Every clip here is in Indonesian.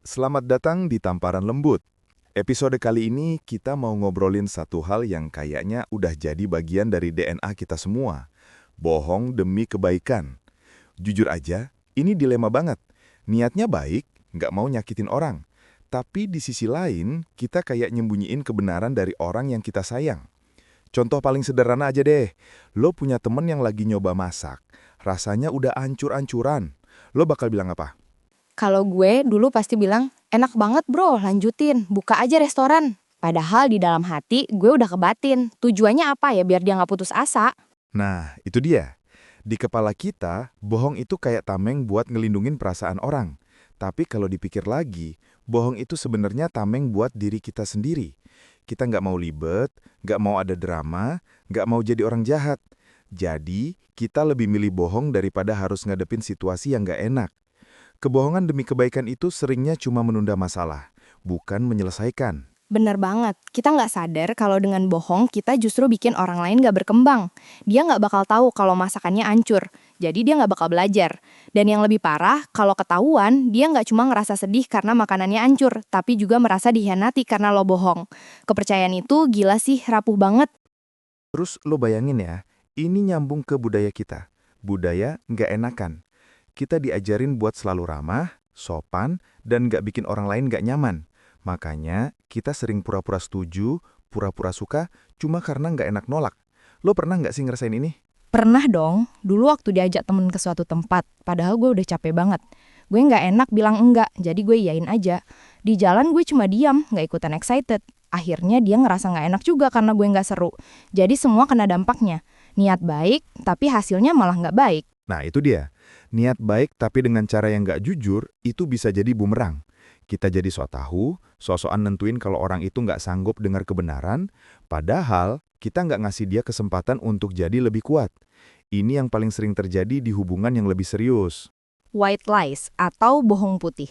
Selamat datang di Tamparan Lembut. Episode kali ini kita mau ngobrolin satu hal yang kayaknya udah jadi bagian dari DNA kita semua. Bohong demi kebaikan. Jujur aja, ini dilema banget. Niatnya baik, nggak mau nyakitin orang. Tapi di sisi lain, kita kayak nyembunyiin kebenaran dari orang yang kita sayang. Contoh paling sederhana aja deh. Lo punya temen yang lagi nyoba masak. Rasanya udah ancur-ancuran. Lo bakal bilang apa? Kalau gue dulu pasti bilang, enak banget bro, lanjutin, buka aja restoran. Padahal di dalam hati gue udah kebatin. Tujuannya apa ya biar dia nggak putus asa? Nah, itu dia. Di kepala kita, bohong itu kayak tameng buat ngelindungin perasaan orang. Tapi kalau dipikir lagi, bohong itu sebenarnya tameng buat diri kita sendiri. Kita nggak mau libet, nggak mau ada drama, nggak mau jadi orang jahat. Jadi, kita lebih milih bohong daripada harus ngadepin situasi yang nggak enak. Kebohongan demi kebaikan itu seringnya cuma menunda masalah, bukan menyelesaikan. Bener banget, kita nggak sadar kalau dengan bohong kita justru bikin orang lain nggak berkembang. Dia nggak bakal tahu kalau masakannya hancur, jadi dia nggak bakal belajar. Dan yang lebih parah, kalau ketahuan, dia nggak cuma ngerasa sedih karena makanannya hancur, tapi juga merasa dikhianati karena lo bohong. Kepercayaan itu gila sih, rapuh banget. Terus lo bayangin ya, ini nyambung ke budaya kita. Budaya nggak enakan. Kita diajarin buat selalu ramah, sopan, dan nggak bikin orang lain nggak nyaman. Makanya, kita sering pura-pura setuju, pura-pura suka, cuma karena nggak enak nolak. Lo pernah nggak sih ngerasain ini? Pernah dong, dulu waktu diajak temen ke suatu tempat, padahal gue udah capek banget. Gue nggak enak bilang enggak, jadi gue iyain aja. Di jalan gue cuma diam, nggak ikutan excited. Akhirnya dia ngerasa nggak enak juga karena gue nggak seru. Jadi semua kena dampaknya. Niat baik, tapi hasilnya malah nggak baik. Nah, itu dia. Niat baik tapi dengan cara yang nggak jujur, itu bisa jadi bumerang. Kita jadi sok tahu, sok-sokan nentuin kalau orang itu nggak sanggup dengar kebenaran, padahal kita nggak ngasih dia kesempatan untuk jadi lebih kuat. Ini yang paling sering terjadi di hubungan yang lebih serius. White lies atau bohong putih.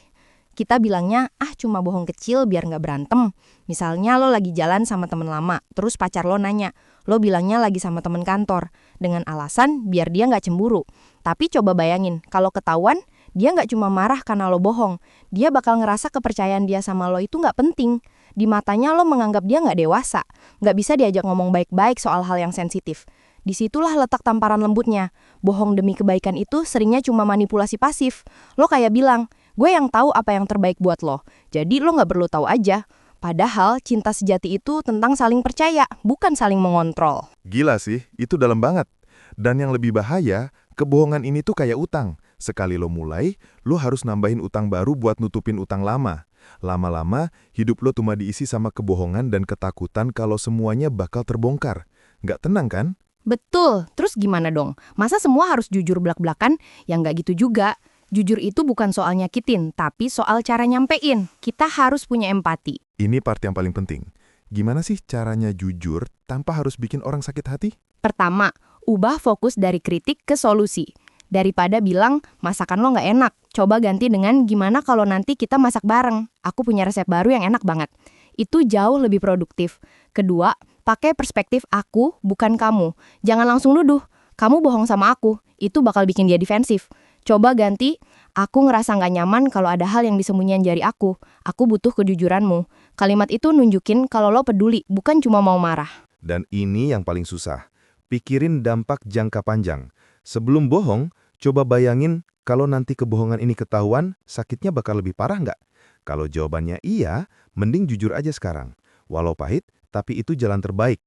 Kita bilangnya, cuma bohong kecil biar nggak berantem. Misalnya lo lagi jalan sama temen lama, terus pacar lo nanya, lo bilangnya lagi sama temen kantor, dengan alasan biar dia nggak cemburu. Tapi coba bayangin, kalau ketahuan, dia nggak cuma marah karena lo bohong, dia bakal ngerasa kepercayaan dia sama lo itu nggak penting. Di matanya lo menganggap dia nggak dewasa, nggak bisa diajak ngomong baik-baik soal hal yang sensitif. Disitulah letak tamparan lembutnya. Bohong demi kebaikan itu seringnya cuma manipulasi pasif. Lo kayak bilang, gue yang tahu apa yang terbaik buat lo. Jadi lo nggak perlu tahu aja. Padahal cinta sejati itu tentang saling percaya, bukan saling mengontrol. Gila sih, itu dalam banget. Dan yang lebih bahaya, kebohongan ini tuh kayak utang. Sekali lo mulai, lo harus nambahin utang baru buat nutupin utang lama. Lama-lama, hidup lo cuma diisi sama kebohongan dan ketakutan kalau semuanya bakal terbongkar. Nggak tenang kan? Betul, terus gimana dong? Masa semua harus jujur belak-belakan? Ya nggak gitu juga. Jujur itu bukan soal nyakitin, tapi soal cara nyampein. Kita harus punya empati. Ini part yang paling penting. Gimana sih caranya jujur tanpa harus bikin orang sakit hati? Pertama, ubah fokus dari kritik ke solusi. Daripada bilang, masakan lo nggak enak, coba ganti dengan gimana kalau nanti kita masak bareng. Aku punya resep baru yang enak banget. Itu jauh lebih produktif. Kedua, pakai perspektif aku, bukan kamu. Jangan langsung nuduh, kamu bohong sama aku. Itu bakal bikin dia defensif. Coba ganti, aku ngerasa nggak nyaman kalau ada hal yang disembunyiin dari aku. Aku butuh kejujuranmu. Kalimat itu nunjukin kalau lo peduli, bukan cuma mau marah. Dan ini yang paling susah. Pikirin dampak jangka panjang. Sebelum bohong, coba bayangin kalau nanti kebohongan ini ketahuan, sakitnya bakal lebih parah nggak? Kalau jawabannya iya, mending jujur aja sekarang. Walau pahit, tapi itu jalan terbaik.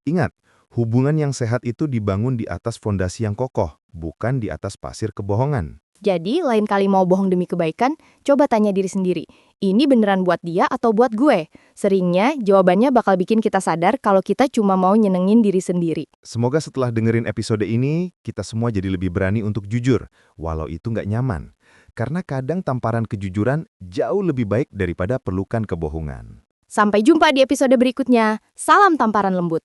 Ingat, hubungan yang sehat itu dibangun di atas fondasi yang kokoh, bukan di atas pasir kebohongan. Jadi, lain kali mau bohong demi kebaikan, coba tanya diri sendiri, ini beneran buat dia atau buat gue? Seringnya, jawabannya bakal bikin kita sadar kalau kita cuma mau nyenengin diri sendiri. Semoga setelah dengerin episode ini, kita semua jadi lebih berani untuk jujur, walau itu nggak nyaman. Karena kadang tamparan kejujuran jauh lebih baik daripada pelukan kebohongan. Sampai jumpa di episode berikutnya. Salam tamparan lembut.